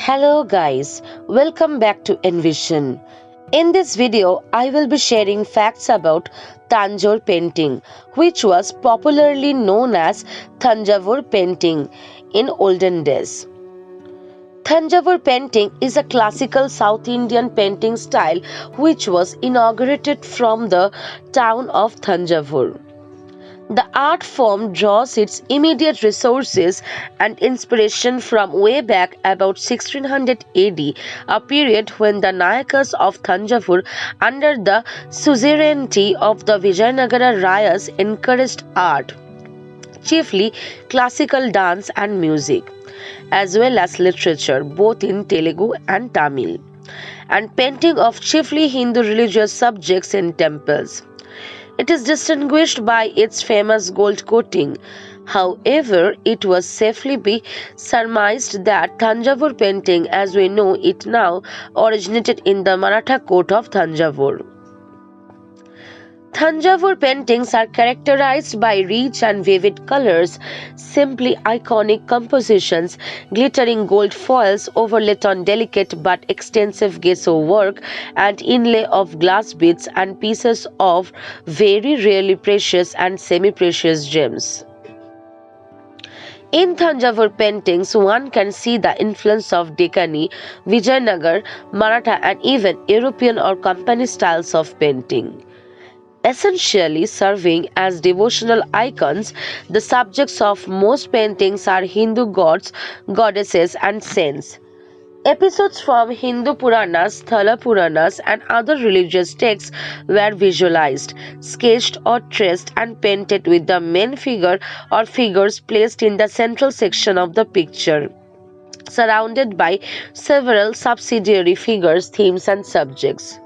Hello guys, welcome back to Envision. In this video, I will be sharing facts about Tanjore Painting, which was popularly known as Tanjore Painting in olden days. Tanjore Painting is a classical South Indian painting style which was inaugurated from the town of Tanjore. The art form draws its immediate resources and inspiration from way back about 1600 AD, a period when the Nayakas of Tanjavur, under the suzerainty of the Vijayanagara Rayas, encouraged art, chiefly classical dance and music, as well as literature, both in Telugu and Tamil, and painting of chiefly Hindu religious subjects in temples. It is distinguished by its famous gold coating. However, it was safely be surmised that Tanjore painting as we know it now originated in the Maratha court of Tanjore. Tanjore paintings are characterized by rich and vivid colors, simply iconic compositions, glittering gold foils overlaid on delicate but extensive gesso work, and inlay of glass beads and pieces of very rarely precious and semi-precious gems. In Tanjore paintings, one can see the influence of Deccani, Vijayanagar, Maratha, and even European or company styles of painting. Essentially serving as devotional icons, the subjects of most paintings are Hindu gods, goddesses, and saints. Episodes from Hindu Puranas, Thala Puranas, and other religious texts were visualized, sketched, or traced and painted with the main figure or figures placed in the central section of the picture, surrounded by several subsidiary figures, themes, and subjects.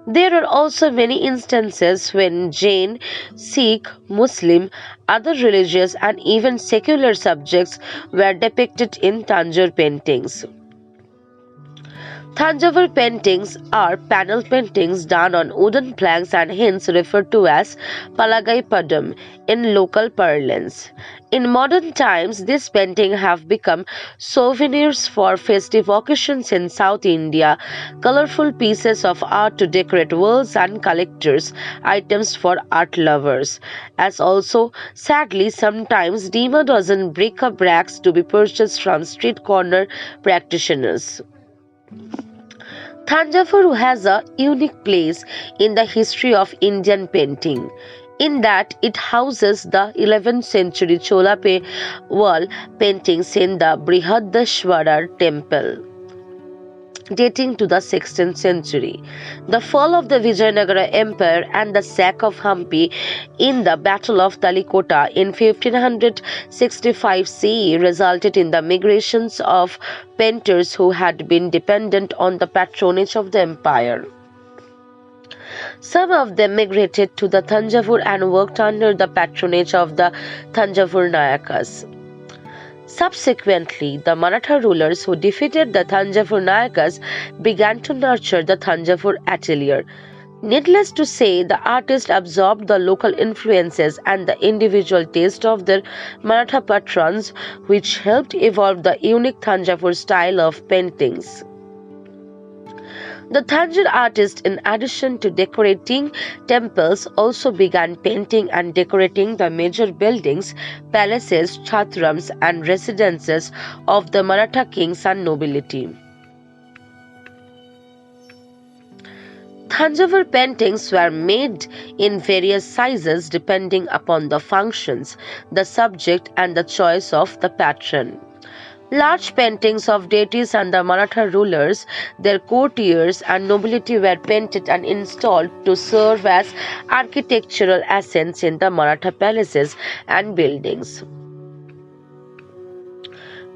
There are also many instances when Jain, Sikh, Muslim, other religious, and even secular subjects were depicted in Tanjore paintings. Tanjore paintings are panel paintings done on wooden planks and hence referred to as Palagai Padam in local parlance. In modern times, these paintings have become souvenirs for festive occasions in South India, colorful pieces of art to decorate walls and collectors' items for art lovers, as also, sadly, sometimes demo dozen bric-a-bracs to be purchased from street corner practitioners. Tanjore has a unique place in the history of Indian painting, in that it houses the 11th century Chola wall paintings in the Brihadashwara temple, dating to the 16th century. The fall of the Vijayanagara Empire and the sack of Hampi in the Battle of Talikota in 1565 CE resulted in the migrations of painters who had been dependent on the patronage of the empire. Some of them migrated to the Tanjore and worked under the patronage of the Tanjore Nayakas. Subsequently, the Maratha rulers who defeated the Tanjore Nayakas began to nurture the Tanjore atelier. Needless to say, the artists absorbed the local influences and the individual taste of their Maratha patrons, which helped evolve the unique Tanjore style of paintings. The Tanjore artists, in addition to decorating temples, also began painting and decorating the major buildings, palaces, chatrams, and residences of the Maratha kings and nobility. Tanjore paintings were made in various sizes depending upon the functions, the subject, and the choice of the patron. Large paintings of deities and the Maratha rulers, their courtiers, and nobility were painted and installed to serve as architectural accents in the Maratha palaces and buildings.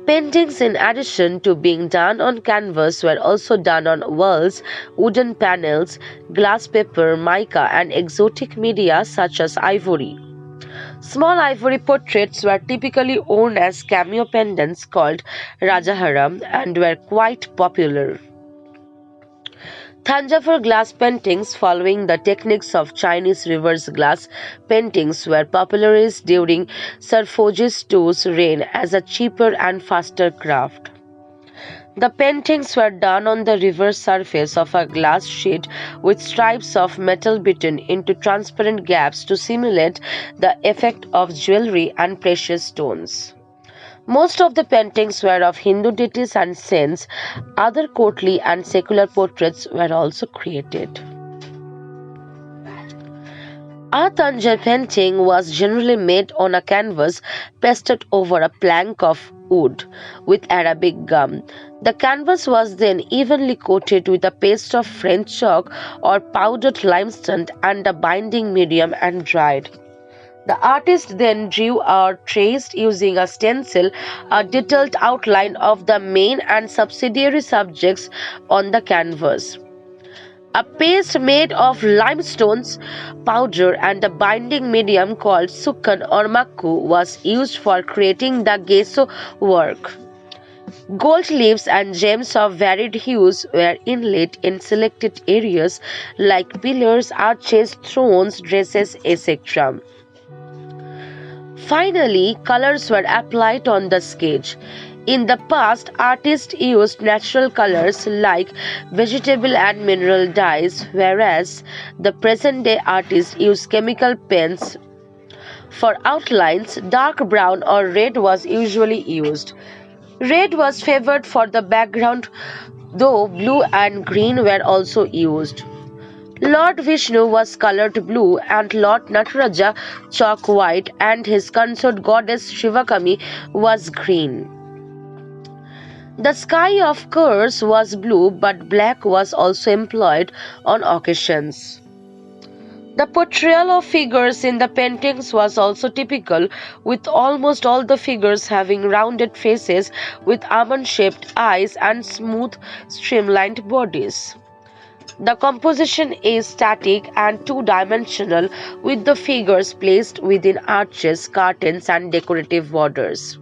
Paintings, in addition to being done on canvas, were also done on walls, wooden panels, glass paper, mica, and exotic media such as ivory. Small ivory portraits were typically worn as cameo pendants called Rajaharam and were quite popular. Tanjore glass paintings, following the techniques of Chinese reverse glass paintings, were popularized during Sir Phojis II's reign as a cheaper and faster craft. The paintings were done on the reverse surface of a glass sheet with stripes of metal bitten into transparent gaps to simulate the effect of jewelry and precious stones. Most of the paintings were of Hindu deities and saints. Other courtly and secular portraits were also created. A Tanjore painting was generally made on a canvas pasted over a plank of wood with Arabic gum. The canvas was then evenly coated with a paste of French chalk or powdered limestone and a binding medium and dried. The artist then drew or traced using a stencil a detailed outline of the main and subsidiary subjects on the canvas. A paste made of limestones powder and a binding medium called sukan or makku was used for creating the gesso work. Gold leaves and gems of varied hues were inlaid in selected areas like pillars, arches, thrones, dresses, etc. Finally, colors were applied on the sketch. In the past, artists used natural colors like vegetable and mineral dyes, whereas the present day artists use chemical paints. For outlines, dark brown or red was usually used. Red was favored for the background, though blue and green were also used. Lord Vishnu was colored blue and Lord Nataraja chalk white, and his consort goddess Shivakami was green. The sky, of course, was blue, but black was also employed on occasions. The portrayal of figures in the paintings was also typical, with almost all the figures having rounded faces with almond-shaped eyes and smooth, streamlined bodies. The composition is static and two-dimensional, with the figures placed within arches, curtains, and decorative borders.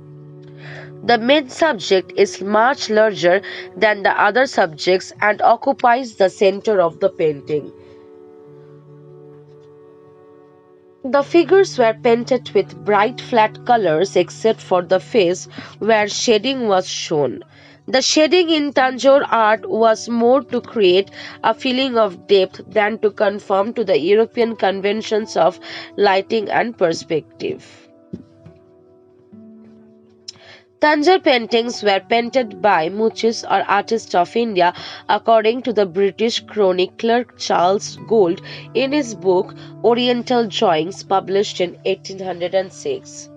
The main subject is much larger than the other subjects and occupies the center of the painting. The figures were painted with bright flat colors except for the face where shading was shown. The shading in Tanjore art was more to create a feeling of depth than to conform to the European conventions of lighting and perspective. Tanjore paintings were painted by Muchis or artists of India according to the British chronicler Charles Gould in his book Oriental Drawings published in 1806.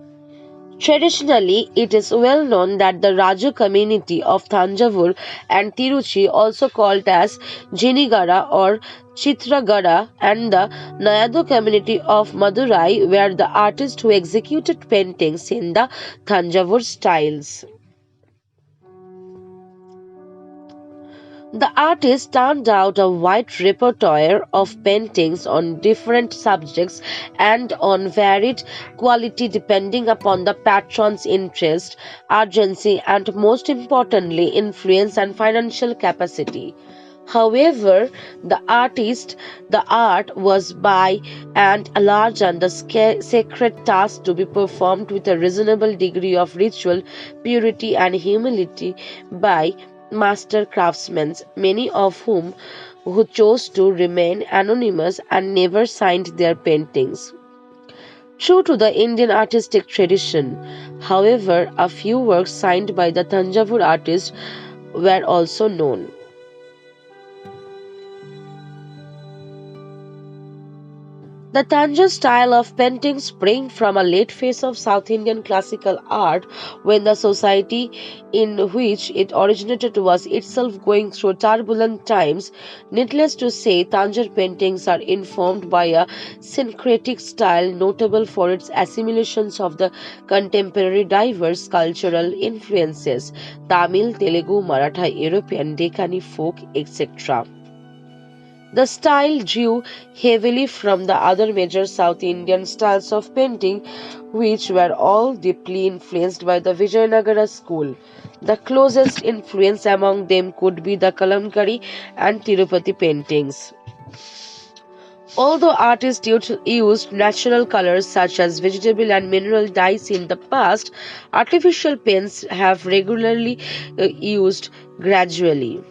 Traditionally, it is well known that the Raju community of Thanjavur and Tiruchi, also called as Jinigara or Chitragara, and the Nayadu community of Madurai were the artists who executed paintings in the Thanjavur styles. The artist turned out a wide repertoire of paintings on different subjects and on varied quality depending upon the patron's interest, urgency, and most importantly, influence and financial capacity. However, the art was by and large and the sacred task to be performed with a reasonable degree of ritual purity and humility by master craftsmen, many of whom who chose to remain anonymous and never signed their paintings. True to the Indian artistic tradition, however, a few works signed by the Tanjavur artists were also known. The Tanjore style of painting sprang from a late phase of South Indian classical art when the society in which it originated was itself going through turbulent times. Needless to say, Tanjore paintings are informed by a syncretic style notable for its assimilations of the contemporary diverse cultural influences Tamil, Telugu, Maratha, European, Deccani folk, etc. The style drew heavily from the other major South Indian styles of painting, which were all deeply influenced by the Vijayanagara school. The closest influence among them could be the Kalamkari and Tirupati paintings. Although artists used natural colors such as vegetable and mineral dyes in the past, artificial paints have regularly used gradually.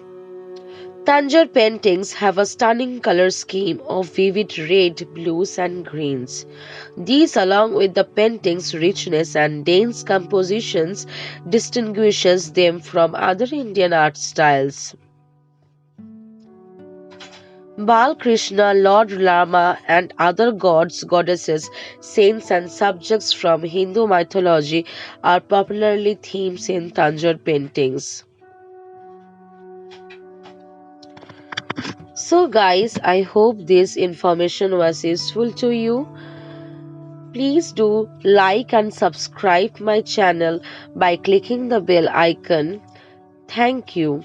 Tanjore paintings have a stunning color scheme of vivid red, blues, and greens. These, along with the painting's richness and dense compositions, distinguishes them from other Indian art styles. Bal Krishna, Lord Rama, and other gods, goddesses, saints, and subjects from Hindu mythology are popularly themes in Tanjore paintings. So, guys, I hope this information was useful to you. Please do like and subscribe my channel by clicking the bell icon. Thank you.